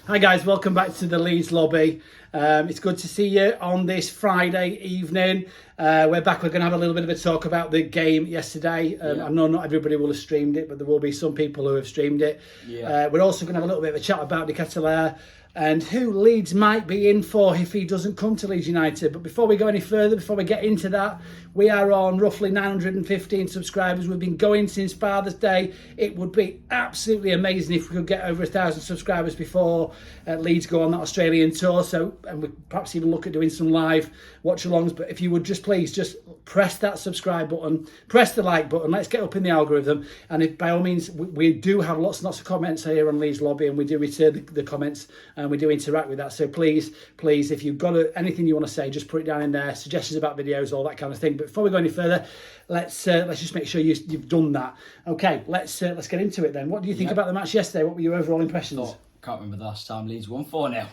Hi guys, welcome back to the Leeds lobby. It's good to see you on this Friday evening. We're back. We're going to have a little bit of a talk about the game yesterday. I know not everybody will have streamed it, but there will be some people who have streamed it. We're also going to have a little bit of a chat about the Catalan and who Leeds might be in for if he doesn't come to Leeds United. But before we go any further, before we get into that, we are on roughly 915 subscribers. We've been going since Father's Day. It would be absolutely amazing if we could get over 1,000 subscribers before Leeds go on that Australian tour. And we perhaps even look at doing some live watch-alongs. But if you would please just press that subscribe button, press the like button. Let's get up in the algorithm. And if by all means, we do have lots and lots of comments here on Leeds Lobby, and we do return the comments and we do interact with that. So please, if you've got anything you want to say, just put it down in there. Suggestions about videos, all that kind of thing. But before we go any further, let's just make sure you've done that. Okay, let's get into it then. What do you think about the match yesterday? What were your overall impressions? Can't remember the last time Leeds won 4-0.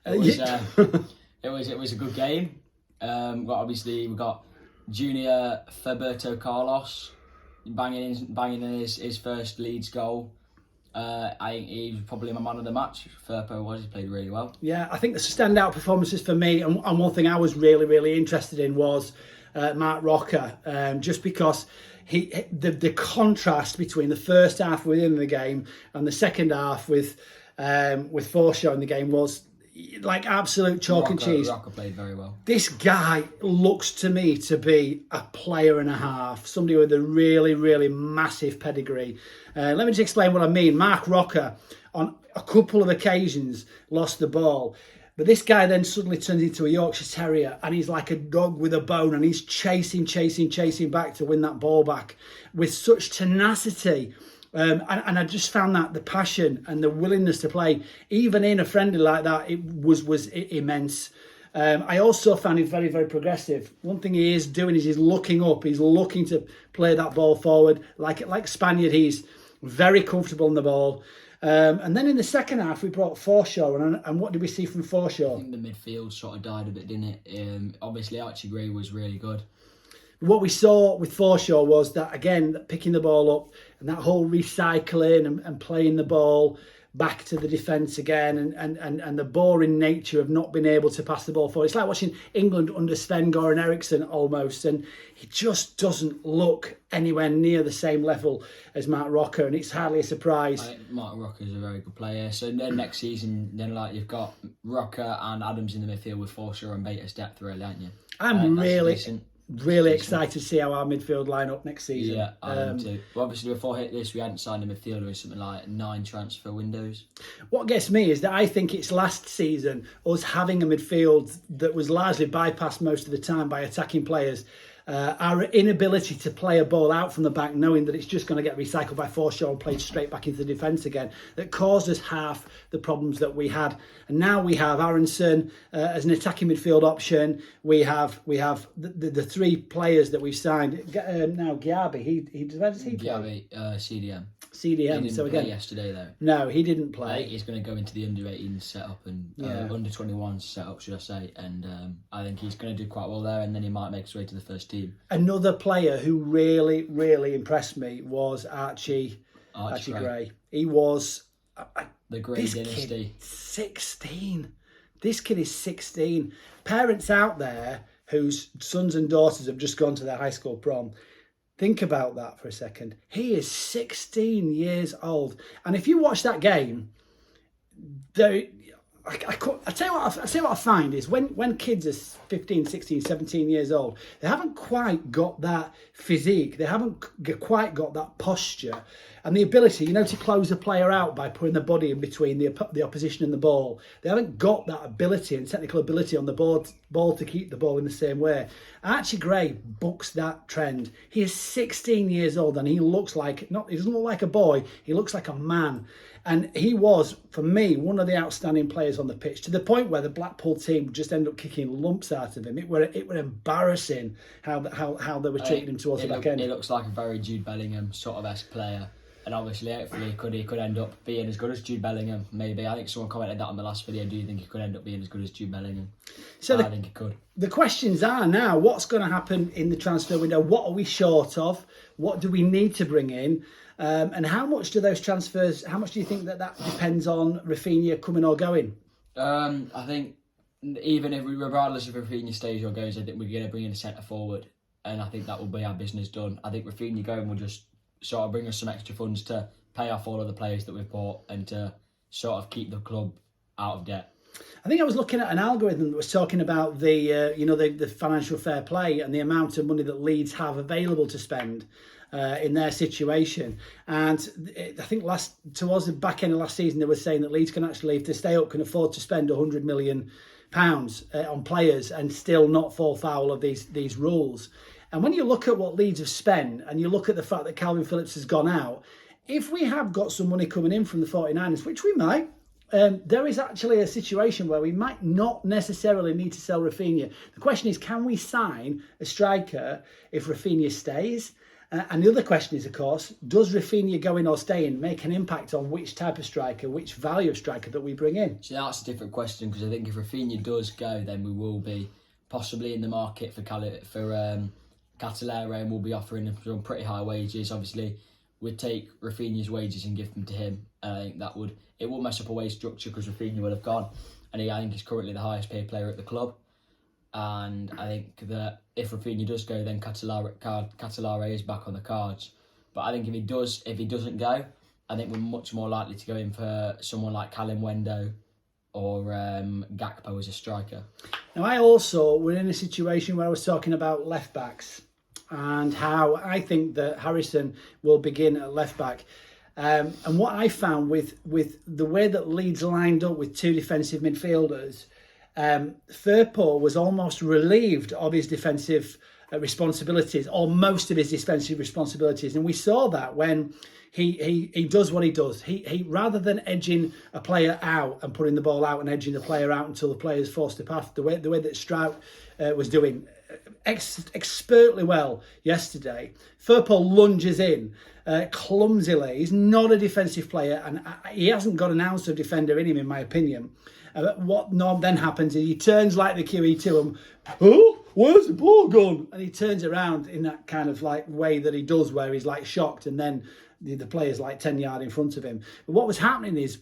It was a good game. We got Junior Fernando Carlos banging in his first Leeds goal. I think he was probably my man of the match. He played really well. Yeah, I think the standout performances for me, and one thing I was really interested in was Marc Roca, just because the contrast between the first half within the game and the second half with Forshaw in the game was like absolute chalk and cheese. Roca played very well. This guy looks to me to be a player and a half, somebody with a really massive pedigree. Let me just explain what I mean. Marc Roca, on a couple of occasions, lost the ball. But this guy then suddenly turns into a Yorkshire Terrier, and he's like a dog with a bone, and he's chasing back to win that ball back with such tenacity. And I just found that the passion and the willingness to play, even in a friendly like that, it was immense. I also found him very progressive. One thing he is doing is he's looking up. He's looking to play that ball forward. Like Spaniard, he's very comfortable in the ball. And then in the second half, we brought Forshaw. And what did we see from Forshaw? I think the midfield sort of died a bit, didn't it? Obviously, Archie Grey was really good. What we saw with Forshaw was that, again, picking the ball up and that whole recycling and playing the ball back to the defence again, and the boring nature of not being able to pass the ball forward. It's like watching England under Sven-Göran Eriksson almost, and he just doesn't look anywhere near the same level as Marc Roca, and it's hardly a surprise. I think Marc Roca is a very good player. So then next season, you've got Roca and Adams in the midfield with Forshaw and Bates depth, really, aren't you? I'm really excited to see how our midfield line up next season. Yeah, I am too. Well, obviously, before we hit this, we hadn't signed a midfielder in something like 9 transfer windows. What gets me is that I think it's last season, us having a midfield that was largely bypassed most of the time by attacking players. Our inability to play a ball out from the back, knowing that it's just going to get recycled by Forshaw and played straight back into the defence again, that caused us half the problems that we had. And now we have Aronson as an attacking midfield option. We have the 3 players that we've signed. Now Gyabi, where does he play? CDM. CDM. He didn't so again, play yesterday though. No, he didn't play. I think he's going to go into the under-18 setup and under 21 setup, should I say? And I think he's going to do quite well there, and then he might make his way to the first team. Another player who really impressed me was Archie Grey. He was the Grey dynasty. Kid, 16. This kid is 16. Parents out there whose sons and daughters have just gone to their high school prom. Think about that for a second. He is 16 years old. And if you watch that game, I tell you what I find is when kids are 15, 16, 17 years old, they haven't quite got that physique. They haven't quite got that posture and the ability, to close a player out by putting the body in between the opposition and the ball. They haven't got that ability and technical ability on the ball to keep the ball in the same way. Archie Grey bucks that trend. He is 16 years old and he looks like, he doesn't look like a boy, he looks like a man. And he was, for me, one of the outstanding players on the pitch, to the point where the Blackpool team just ended up kicking lumps out of him. It were embarrassing how they were treating him towards the back end. He looks like a very Jude Bellingham sort of esque player. And obviously, hopefully, he could end up being as good as Jude Bellingham, maybe. I think someone commented that on the last video. Do you think he could end up being as good as Jude Bellingham? I think he could. The questions are now, what's going to happen in the transfer window? What are we short of? What do we need to bring in? And how much do those transfers? How much do you think that depends on Rafinha coming or going? I think even if regardless if Rafinha stays or goes, I think we're going to bring in a centre forward, and I think that will be our business done. I think Rafinha going will just sort of bring us some extra funds to pay off all of the players that we've bought and to sort of keep the club out of debt. I think I was looking at an algorithm that was talking about the financial fair play and the amount of money that Leeds have available to spend in their situation. And I think towards the back end of last season, they were saying that Leeds can actually, if they stay up, can afford to spend £100 million on players and still not fall foul of these rules. And when you look at what Leeds have spent and you look at the fact that Calvin Phillips has gone out, if we have got some money coming in from the 49ers, which we might, there is actually a situation where we might not necessarily need to sell Rafinha. The question is, can we sign a striker if Rafinha stays? And the other question is, of course, does Rafinha going or staying make an impact on which type of striker, which value of striker that we bring in? So that's a different question, because I think if Rafinha does go, then we will be possibly in the market for Catellera, and we'll be offering him some pretty high wages. Obviously, we'd take Rafinha's wages and give them to him. And I think it will mess up a wage structure because Rafinha will have gone. And I think he's currently the highest paid player at the club. And I think that if Rafinha does go, then Catellera is back on the cards. But I think if he doesn't go, I think we're much more likely to go in for someone like Callum Wendo or Gakpo as a striker. Now, I also were in a situation where I was talking about left backs and how I think that Harrison will begin at left back. And what I found with the way that Leeds lined up with two defensive midfielders, Firpo was almost relieved of his defensive responsibilities, or most of his defensive responsibilities, and we saw that when he does what he does. He rather than edging a player out and putting the ball out and edging the player out until the player is forced to pass, the way that Strout was doing expertly well yesterday. Firpo lunges in clumsily. He's not a defensive player, and he hasn't got an ounce of defender in him, in my opinion. What then happens is he turns like the QE2 and, oh, where's the ball gone? And he turns around in that kind of like way that he does, where he's like shocked, and then the player's like 10 yards in front of him. But what was happening is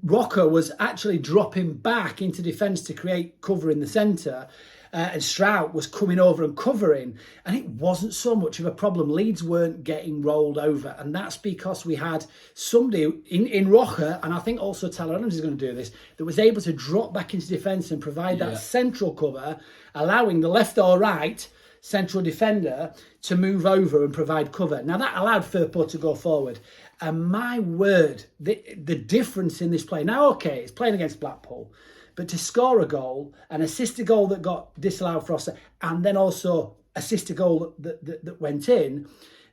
Roca was actually dropping back into defence to create cover in the centre, and Strout was coming over and covering, and it wasn't so much of a problem. Leeds weren't getting rolled over, and that's because we had somebody in Roca, and I think also Tyler Adams is going to do this, that was able to drop back into defence and provide that central cover, allowing the left or right central defender to move over and provide cover. Now that allowed Firpo to go forward. And my word, the difference in this play. Now, okay, it's playing against Blackpool, but to score a goal and assist a goal that got disallowed for offside, and then also assist a goal that went in,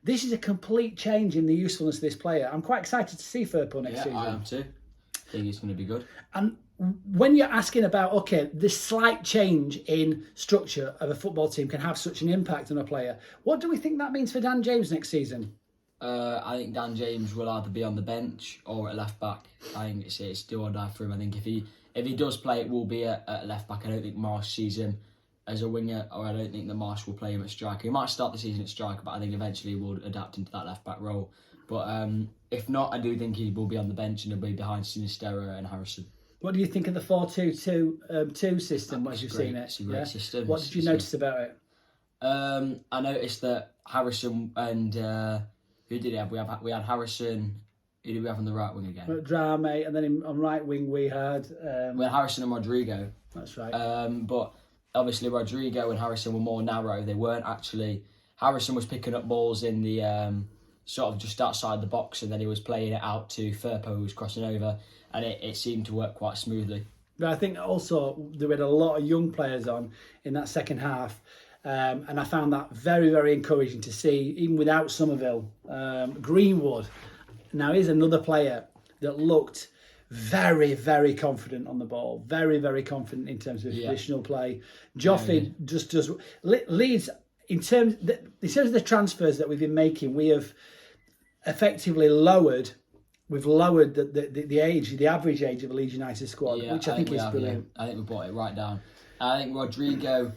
this is a complete change in the usefulness of this player. I'm quite excited to see Firpo next season. I am too. I think he's going to be good. And when you're asking about, okay, this slight change in structure of a football team can have such an impact on a player, what do we think that means for Dan James next season? I think Dan James will either be on the bench or at left back. I think it's do or die for him. I think if he does play, it will be at left back. I don't think Marsh sees him as a winger, or I don't think that Marsh will play him at striker. He might start the season at striker, but I think eventually he will adapt into that left back role. But if not, I do think he will be on the bench and he'll be behind Sinisterra and Harrison. What do you think of the 4-2-2 system as you've seen it? It's a great system. What did you notice about it? I noticed that Harrison and who did he have? We had Harrison. Who did we have on the right wing again? Drame, and then on right wing we had Harrison and Rodrigo. That's right. But obviously Rodrigo and Harrison were more narrow. They weren't actually. Harrison was picking up balls in the sort of just outside the box, and then he was playing it out to Firpo, who was crossing over, and it seemed to work quite smoothly. But I think also there were a lot of young players on in that second half. And I found that very, very encouraging to see, even without Somerville. Greenwood, now he's another player that looked very, very confident on the ball. Very, very confident in terms of positional play. Joffrey just does... Leeds, in terms of the transfers that we've been making, we have effectively lowered... We've lowered the average age of a Leeds United squad, which I think is brilliant. I think we brought it right down. I think Rodrigo...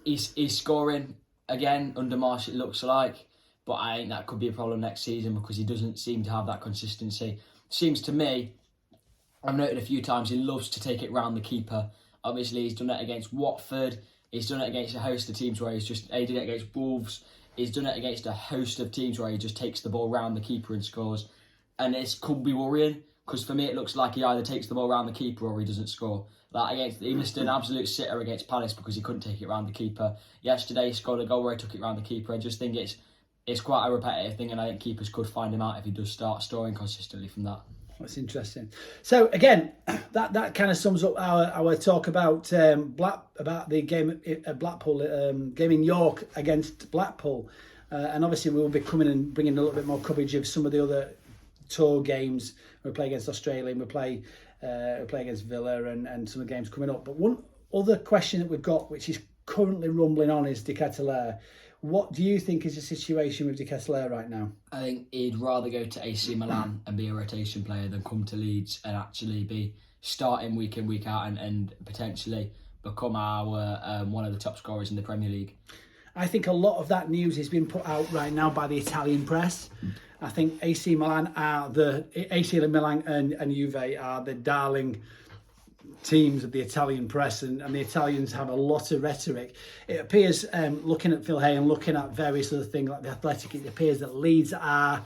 He's scoring again under Marsh, it looks like, but but I think that could be a problem next season because he doesn't seem to have that consistency. Seems to me, I've noted a few times, he loves to take it round the keeper. Obviously, he's done it against Watford. He's done it against a host of teams where he did it against Wolves. He's done it against a host of teams where he just takes the ball round the keeper and scores. And it could be worrying because for me it looks like he either takes the ball round the keeper or he doesn't score. He missed an absolute sitter against Palace because he couldn't take it round the keeper. Yesterday he scored a goal where he took it round the keeper. I just think it's quite a repetitive thing, and I think keepers could find him out if he does start scoring consistently from that. That's interesting. So again, that kind of sums up our talk about the game at Blackpool, game in York against Blackpool, and obviously we will be coming and bringing a little bit more coverage of some of the other tour games. We play against Australia, and we play against Villa, and some of the games coming up. But one other question that we've got, which is currently rumbling on, is De Ketelaere. What do you think is the situation with De Ketelaere right now? I think he'd rather go to AC Milan and be a rotation player than come to Leeds and actually be starting week in, week out and potentially become our one of the top scorers in the Premier League. I think a lot of that news has been put out right now by the Italian press. I think AC Milan and Juve are the darling teams of the Italian press, and the Italians have a lot of rhetoric. It appears, looking at Phil Hay and looking at various other things like the Athletic, it appears that Leeds are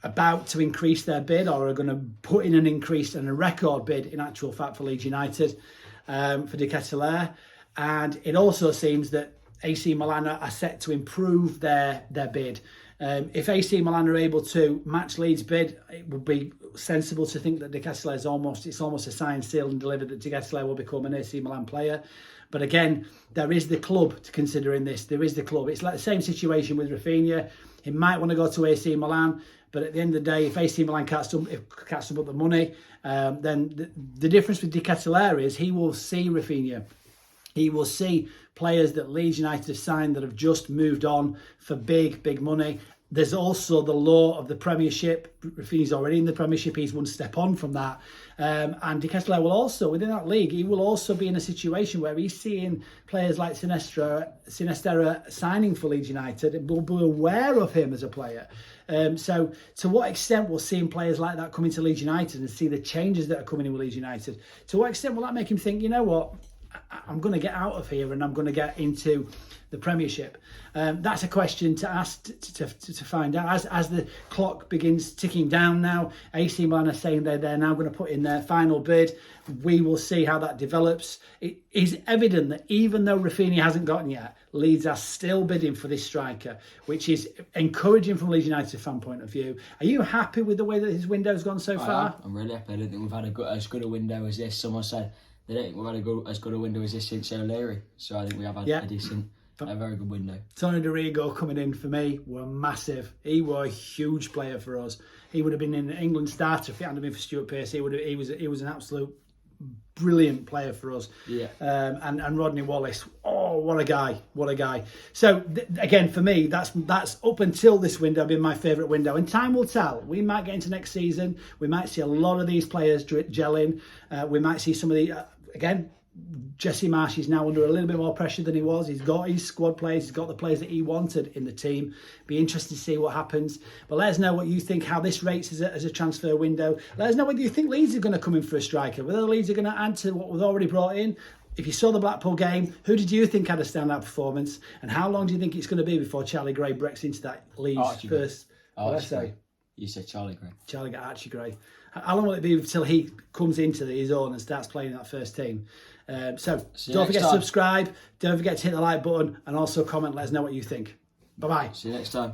about to increase their bid, or are going to put in an increase and a record bid, in actual fact, for Leeds United, for De Ketelaere. And it also seems that AC Milan are set to improve their bid. If AC Milan are able to match Leeds' bid, it would be sensible to think that De Ketelaere is almost a signed, sealed and delivered that De Ketelaere will become an AC Milan player. But again, there is the club to consider in this. There is the club. It's like the same situation with Rafinha. He might want to go to AC Milan, but at the end of the day, if AC Milan can't sum up the money, then the difference with De Ketelaere is he will see Rafinha. He will see players that Leeds United have signed that have just moved on for big money. There's also the law of the Premiership. Rafinha's already in the Premiership. He's one step on from that. And De Ketelaere will also, within that league, he will also be in a situation where he's seeing players like Sinistera signing for Leeds United and will be aware of him as a player. So to what extent will seeing players like that come into Leeds United and see the changes that are coming in with Leeds United, to what extent will that make him think, you know what, I'm going to get out of here and I'm going to get into the Premiership? That's a question to ask to find out. As the clock begins ticking down now, AC Milan are saying they're now going to put in their final bid. We will see how that develops. It is evident that even though Rafinha hasn't gotten yet, Leeds are still bidding for this striker, which is encouraging from Leeds United fan point of view. Are you happy with the way that his window's gone so far? I'm really happy. I don't think we've had as good a window as this. Someone said they don't think we've had as good a window as this since O'Leary. So I think we have had a very good window. Tony Dorigo coming in for me were massive. He was a huge player for us. He would have been in England starter if it hadn't been for Stuart Pearce. He was an absolute brilliant player for us. Yeah. And Rodney Wallace. Oh, what a guy! So again, for me, that's up until this window been my favourite window. And time will tell. We might get into next season. We might see a lot of these players gelling. We might see some of the again. Jesse Marsch is now under a little bit more pressure than he was. He's got his squad players. He's got the players that he wanted in the team. Be interested to see what happens. But let us know what you think, how this rates as a transfer window. Let us know whether you think Leeds are going to come in for a striker, whether Leeds are going to add to what we've already brought in. If you saw the Blackpool game, who did you think had a standout performance? And how long do you think it's going to be before Charlie Gray breaks into that Leeds first? What did I say? You said Charlie Gray. Archie Grey. How long will it be until he comes into his own and starts playing in that first team? So don't forget to subscribe, don't forget to hit the like button and also comment, let us know what you think. Bye-bye. See you next time.